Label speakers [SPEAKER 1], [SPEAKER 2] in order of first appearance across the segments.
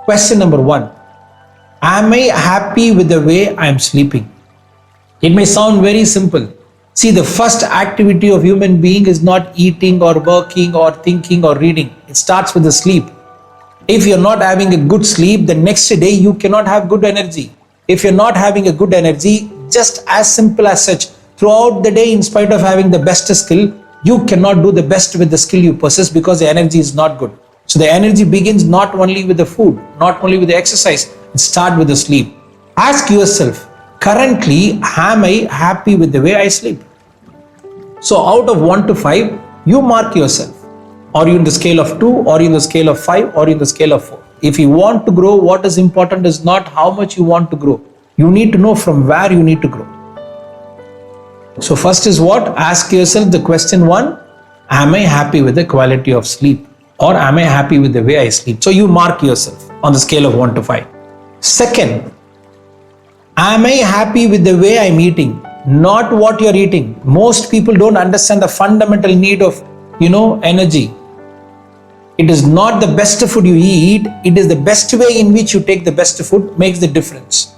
[SPEAKER 1] Question number one. Am I happy with the way I am sleeping? It may sound very simple. See, the first activity of human being is not eating or working or thinking or reading. It starts with the sleep. If you're not having a good sleep, the next day you cannot have good energy. If you're not having a good energy, just as simple as such, throughout the day, in spite of having the best skill, you cannot do the best with the skill you possess because the energy is not good. So the energy begins not only with the food, not only with the exercise, it starts with the sleep. Ask yourself, currently, am I happy with the way I sleep? So out of 1 to 5, you mark yourself. Are you in the scale of 2, or in the scale of 5, or in the scale of 4? If you want to grow, what is important is not how much you want to grow. You need to know from where you need to grow. So first is what? Ask yourself the question 1, am I happy with the quality of sleep? Or am I happy with the way I sleep? So you mark yourself on the scale of 1 to 5. Second, am I happy with the way I'm eating? Not what you're eating. Most people don't understand the fundamental need of, energy. It is not the best food you eat, it is the best way in which you take the best food makes the difference.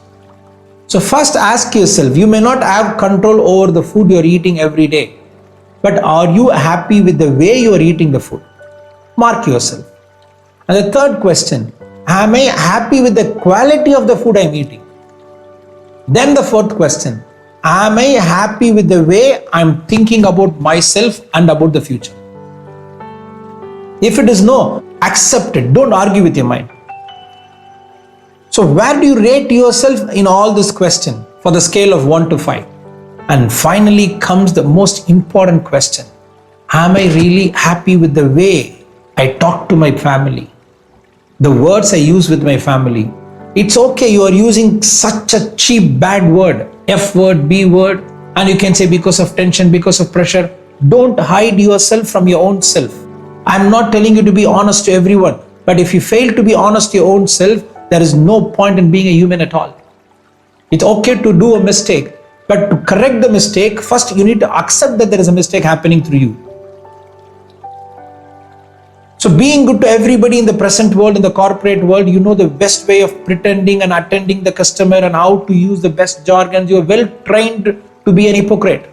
[SPEAKER 1] So first ask yourself, you may not have control over the food you're eating every day, but are you happy with the way you're eating the food? Mark yourself. And the third question, am I happy with the quality of the food I'm eating? Then the fourth question, am I happy with the way I'm thinking about myself and about the future? If it is no, accept it. Don't argue with your mind. So where do you rate yourself in all this question for the scale of 1 to 5? And finally comes the most important question. Am I really happy with the way I talk to my family? The words I use with my family. It's okay, you are using such a cheap, bad word, F word, B word, and you can say because of tension, because of pressure. Don't hide yourself from your own self. I'm not telling you to be honest to everyone, but if you fail to be honest to your own self, there is no point in being a human at all. It's okay to do a mistake, but to correct the mistake, first you need to accept that there is a mistake happening through you. So being good to everybody in the present world, in the corporate world, you know the best way of pretending and attending the customer and how to use the best jargon. You are well trained to be an hypocrite.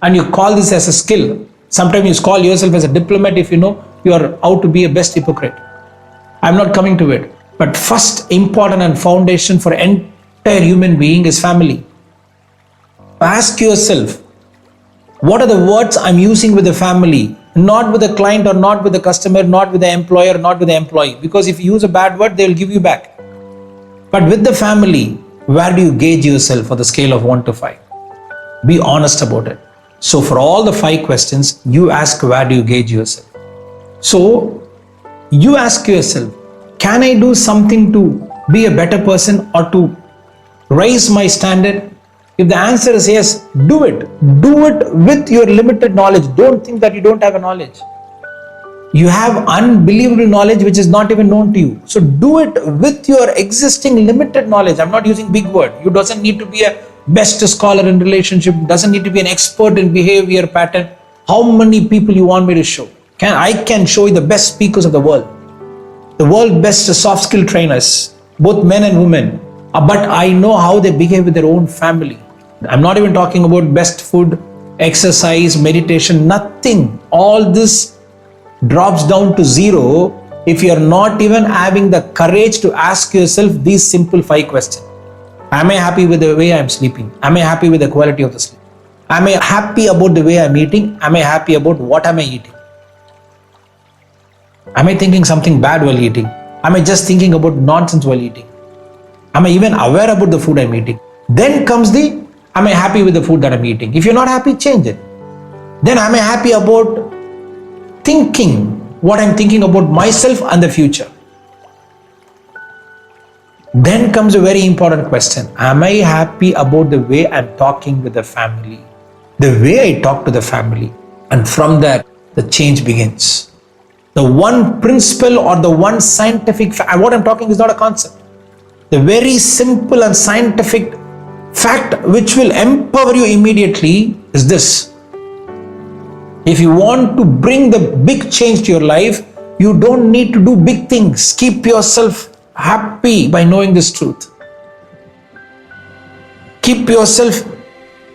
[SPEAKER 1] And you call this as a skill. Sometimes you call yourself as a diplomat if you know you are out to be a best hypocrite. I'm not coming to it. But first important and foundation for entire human being is family. Ask yourself, what are the words I'm using with the family? Not with the client or not with the customer, not with the employer, not with the employee. Because if you use a bad word, they will give you back. But with the family, where do you gauge yourself for the scale of 1 to 5? Be honest about it. So for all the 5 questions, you ask where do you gauge yourself? So you ask yourself, can I do something to be a better person or to raise my standard? If the answer is yes, do it. Do it with your limited knowledge. Don't think that you don't have a knowledge. You have unbelievable knowledge which is not even known to you. So do it with your existing limited knowledge. I'm not using big word. You doesn't need to be a best scholar in relationship. Doesn't need to be an expert in behavior pattern. How many people you want me to show? I can show you the best speakers of the world. The world best soft skill trainers, both men and women. But I know how they behave with their own family. I'm not even talking about best food, exercise, meditation, nothing. All this drops down to zero if you're not even having the courage to ask yourself these simple 5 questions. Am I happy with the way I'm sleeping? Am I happy with the quality of the sleep? Am I happy about the way I'm eating? Am I happy about what am I eating? Am I thinking something bad while eating? Am I just thinking about nonsense while eating? Am I even aware about the food I'm eating? Then comes am I happy with the food that I'm eating? If you're not happy, change it. Then am I happy about thinking what I'm thinking about myself and the future? Then comes a very important question. Am I happy about the way I'm talking with the family? The way I talk to the family. And from there, the change begins. The one principle or the one scientific fact, what I'm talking is not a concept. The very simple and scientific fact which will empower you immediately is this. If you want to bring the big change to your life, you don't need to do big things. Keep yourself happy by knowing this truth. Keep yourself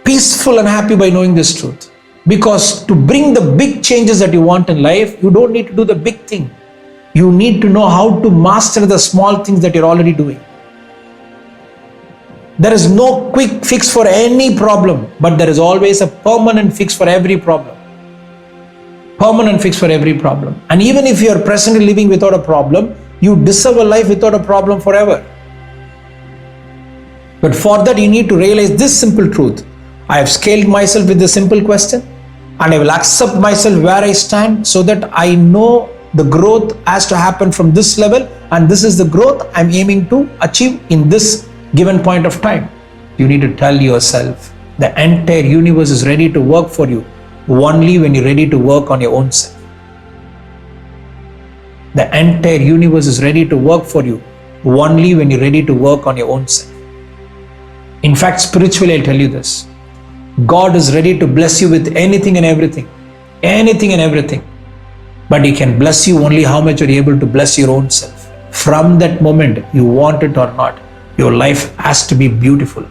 [SPEAKER 1] peaceful and happy by knowing this truth. Because to bring the big changes that you want in life, you don't need to do the big thing. You need to know how to master the small things that you're already doing. There is no quick fix for any problem, but there is always a permanent fix for every problem. Permanent fix for every problem. And even if you are presently living without a problem, you deserve a life without a problem forever. But for that, you need to realize this simple truth. I have scaled myself with this simple question, and I will accept myself where I stand so that I know the growth has to happen from this level, and this is the growth I'm aiming to achieve in this given point of time. You need to tell yourself the entire universe is ready to work for you only when you're ready to work on your own self. The entire universe is ready to work for you only when you're ready to work on your own self. In fact, spiritually, I'll tell you this. God is ready to bless you with anything and everything. Anything and everything. But He can bless you only how much you're able to bless your own self. From that moment, you want it or not, your life has to be beautiful.